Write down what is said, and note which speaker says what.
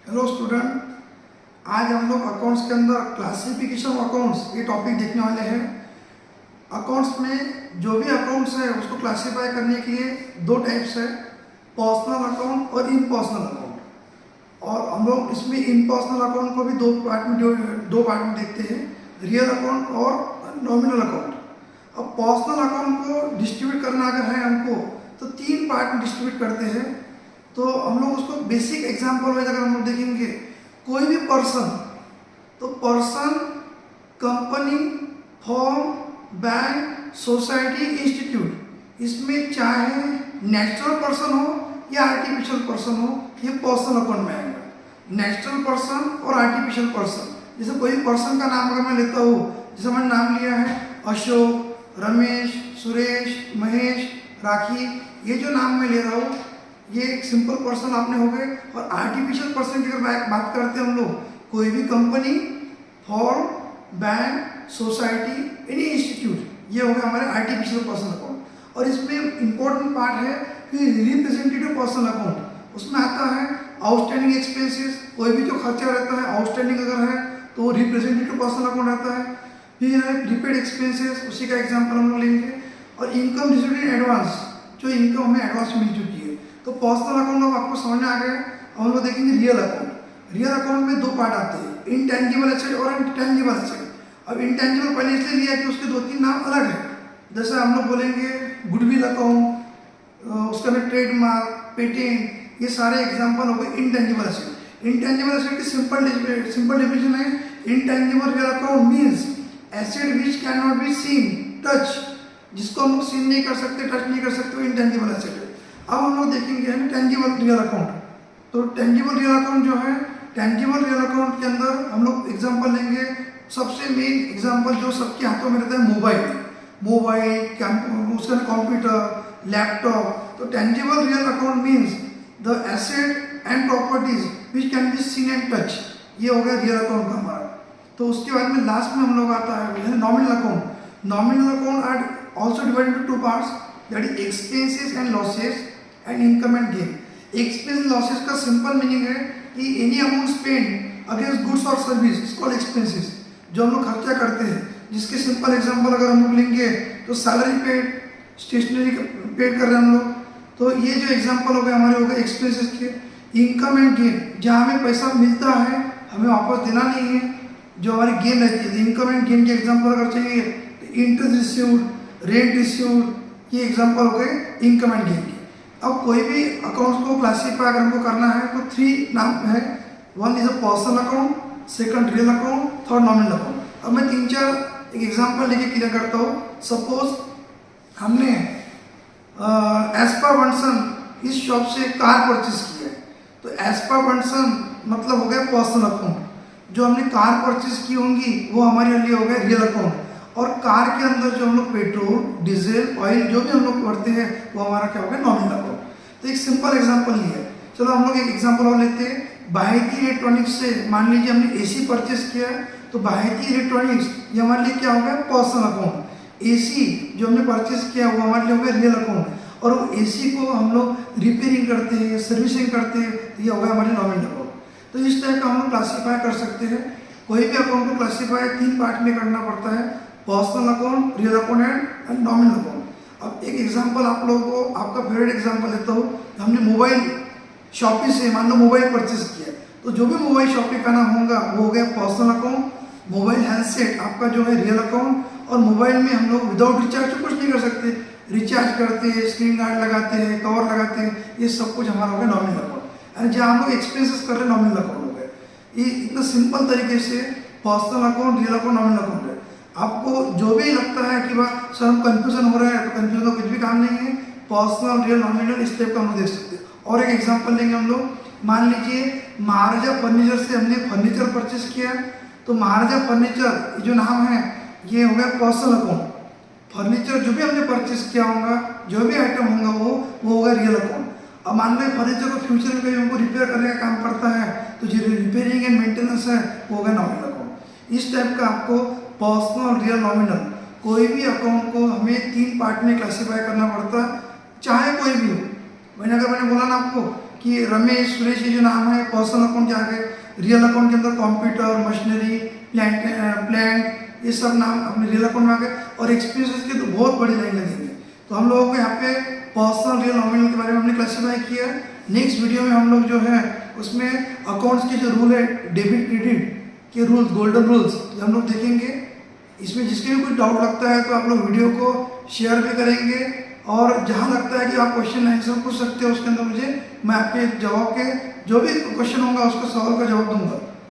Speaker 1: Hello student, आज हम लोग अकाउंट्स के अंदर क्लासिफिकेशन ऑफ अकाउंट्स ये टॉपिक देखने वाले हैं। अकाउंट्स में जो भी अकाउंट्स है उसको क्लासीफाई करने के लिए दो टाइप्स है, पर्सनल अकाउंट और इम्पर्सनल अकाउंट। और हम लोग इसमें इम्पर्सनल अकाउंट को भी दो पार्ट में देखते हैं, रियल अकाउंट और नॉमिनल अकाउंट। अब पर्सनल अकाउंट को डिस्ट्रीब्यूट करना अगर है हमको तो तीन पार्ट में डिस्ट्रीब्यूट करते हैं। तो हम लोग उसको बेसिक एग्जांपल वाइज अगर हम लोग देखेंगे, कोई भी पर्सन, तो person, company, firm, bank, society, institute, इसमें चाहे नेचुरल पर्सन हो या आर्टिफिशियल पर्सन हो, ये पर्सनल अकाउंट में आएगा। नेचुरल पर्सन और आर्टिफिशियल पर्सन, जैसे कोई पर्सन का नाम अगर मैं लेता हूँ, जैसे मैंने नाम लिया है अशोक, रमेश, सुरेश, महेश, राखी, ये जो नाम मैं ले रहा हूँ ये एक सिंपल पर्सन आपने हो गए। और आर्टिफिशियल पर्सन की अगर बात करते हैं हम लोग, कोई भी company, firm, bank, society, any institute, ये हो गया हमारे आर्टिफिशियल पर्सन अकाउंट। और इसमें इंपॉर्टेंट पार्ट है कि रिप्रेजेंटेटिव पर्सन अकाउंट, उसमें आता है आउटस्टैंडिंग एक्सपेंसेस, कोई भी जो खर्चा रहता है आउटस्टैंडिंग अगर है तो रिप्रेजेंटेटिव पर्सन अकाउंट आता है। फिर है प्रीपेड एक्सपेंसेस, उसी का एग्जाम्पल हम लोग लेंगे। और इनकम रिसीव्ड इन एडवांस, जो इनकम हमें एडवांस मिल चुकी है। तो पर्सनल अकाउंट अब आपको समझ में आ गया। हम लोग देखेंगे रियल अकाउंट। रियल अकाउंट में दो पार्ट आते हैं, इनटेंजिबल एसेट और इंटेंजिबल एसेट। अब इंटेंजिबल पहले इसलिए लिया कि उसके दो तीन नाम अलग है। जैसे हम लोग बोलेंगे गुडविल अकाउंट, उसका में ट्रेडमार्क, पेटेंट, ये सारे एग्जाम्पल हो गए इंटेंजिबल एसेट। इंटेंजिबल एसेट की सिंपल डेफिनेशन है, intangible real account means asset which can not be seen, touch, जिसको हम लोग सीन नहीं कर सकते, टच नहीं कर सकते, वो इंटेंजिबल एसेट है। अब हम लोग देखेंगे टेंजिबल रियल अकाउंट। तो टेंजिबल रियल अकाउंट जो है, टेंजिबल रियल अकाउंट के अंदर हम लोग एग्जांपल लेंगे। सबसे मेन एग्जांपल जो सबके हाथों में रहता है, मोबाइल, उसका कंप्यूटर, लैपटॉप। तो tangible real account means the asset and properties which can be seen and touch, ये हो गया रियल अकाउंट का हमारा। तो उसके बाद में लास्ट में हम लोग आता है nominal account. Nominal account are also divided into two parts, that is expenses and losses and income and gain. Expense losses का सिंपल मीनिंग है कि any amount spend against goods और सर्विस इज कॉल्ड एक्सपेंसेस, जो हम लोग खर्चा करते हैं। जिसके सिंपल एग्जांपल अगर हम लोग लेंगे तो सैलरी पेड, स्टेशनरी पेड कर रहे हैं हम लोग, तो ये जो एग्जांपल हो गए हमारे हो गए एक्सपेंसेस के। इनकम एंड गेन, जहाँ हमें पैसा मिलता है हमें वापस देना नहीं है, जो हमारी गेन रहती है। इनकम एंड गेन के एग्जाम्पल अगर चाहिए तो इंटरेस्ट रिसीव्ड, रेंट रिसीव्ड, ये एग्जाम्पल हो गए इनकम एंड गेन के। अब कोई भी अकाउंट्स को क्लासीफाई अगर हमको करना है तो थ्री नाम है, one is a personal account, second real account, third nominal account. अब मैं तीन चार एक एग्जांपल लेके क्लियर करता हूँ। सपोज हमने एज पर बंसन इस शॉप से कार परचेज किया है, तो एज पर बंसन मतलब हो गया पर्सनल अकाउंट। जो हमने कार परचेज की होंगी वो हमारे लिए हो गया रियल अकाउंट। और कार के अंदर जो हम लोग पेट्रोल, डीजल, ऑयल जो भी हम लोग करते हैं वो हमारा क्या होगा, नॉमिनल अकाउंट। तो एक सिंपल एग्जांपल लिया है। चलो हम लोग एक एग्जांपल और लेते हैं। बाहेती इलेक्ट्रॉनिक्स से मान लीजिए हमने एसी परचेज किया है, तो बाहेती इलेक्ट्रॉनिक्स ये हमारे लिए क्या हो गया, पर्सनल अकाउंट। एसी जो हमने परचेज किया वो हमारे लिए हो गया रियल अकाउंट। और वो एसी को हम लोग रिपेयरिंग करते हैं, सर्विसिंग करते हैं, तो ये हो गया हमारे नॉमिनल अकाउंट। तो इस टाइप का हम लोग क्लासीफाई कर सकते हैं। कोई भी अकाउंट को क्लासीफाई तीन पार्ट में करना पड़ता है, personal account, real account and nominal account. अब एक एग्जांपल आप लोगों को, आपका फेवरेट एग्जांपल लेता हूँ। हमने मोबाइल शॉपी से मान लो मोबाइल परचेज किया, तो जो भी मोबाइल शॉपी का नाम होगा वो हो गया पर्सनल अकाउंट। मोबाइल हैंडसेट आपका जो है रियल अकाउंट। और मोबाइल में हम लोग विदाउट रिचार्ज कुछ नहीं कर सकते, रिचार्ज करते हैं, स्क्रीन गार्ड लगाते हैं, कवर लगाते हैं, ये सब कुछ हमारा हो गया नॉमिनल अकाउंट। और जहाँ हम लोग एक्सपेंसेस कर रहे हैं नॉमिनल अकाउंट हो गया। ये इतना सिंपल तरीके से personal account, real account, nominal account है। आपको जो भी लगता है कि वाह सर हम कंफ्यूजन हो रहा है, तो कंफ्यूजन का कुछ भी काम नहीं है। पर्सनल, रियल, नॉमिनल इस टाइप का हम लोग देख सकते हैं। और एक एग्जांपल लेंगे हम लोग। मान लीजिए महाराजा फर्नीचर से हमने फर्नीचर परचेज किया, तो महाराजा फर्नीचर जो नाम है ये हो गया पर्सनल अकाउंट। फर्नीचर जो भी हमने परचेज किया होगा, जो भी आइटम होगा वो होगा रियल अकाउंट। अब मान लो फर्नीचर को फ्यूचर में कभी हमको रिपेयर करने का काम पड़ता है, तो जो रिपेयरिंग एंड मेंटेनेंस है वो होगा नॉमिनल अकाउंट। इस टाइप का आपको पर्सनल, रियल, नॉमिनल कोई भी अकाउंट को हमें तीन पार्ट में क्लासीफाई करना पड़ता है, चाहे कोई भी हो। मैंने बोला ना आपको कि रमेश सुरेश ये जो नाम है पर्सनल अकाउंट के आगे, रियल अकाउंट के अंदर कंप्यूटर, मशीनरी, प्लांट, ये सब नाम अपने रियल अकाउंट में आ गए, और एक्सपेंसेस की तो बहुत बड़ी लाइन लगेंगे। तो हम लोगों को यहाँ पे पर्सनल, रियल, नॉमिनल के बारे में हमने क्लासीफाई किया है। नेक्स्ट वीडियो में हम लोग जो है उसमें अकाउंट्स के जो रूल है, डेबिट क्रेडिट के रूल्स, गोल्डन रूल्स, हम लोग देखेंगे। इसमें जिसके भी कोई डाउट लगता है तो आप लोग वीडियो को शेयर भी करेंगे, और जहाँ लगता है कि आप क्वेश्चन आंसर पूछ सकते हो उसके अंदर मुझे, मैं आपके जवाब के जो भी क्वेश्चन होगा उसका सवाल का जवाब दूंगा।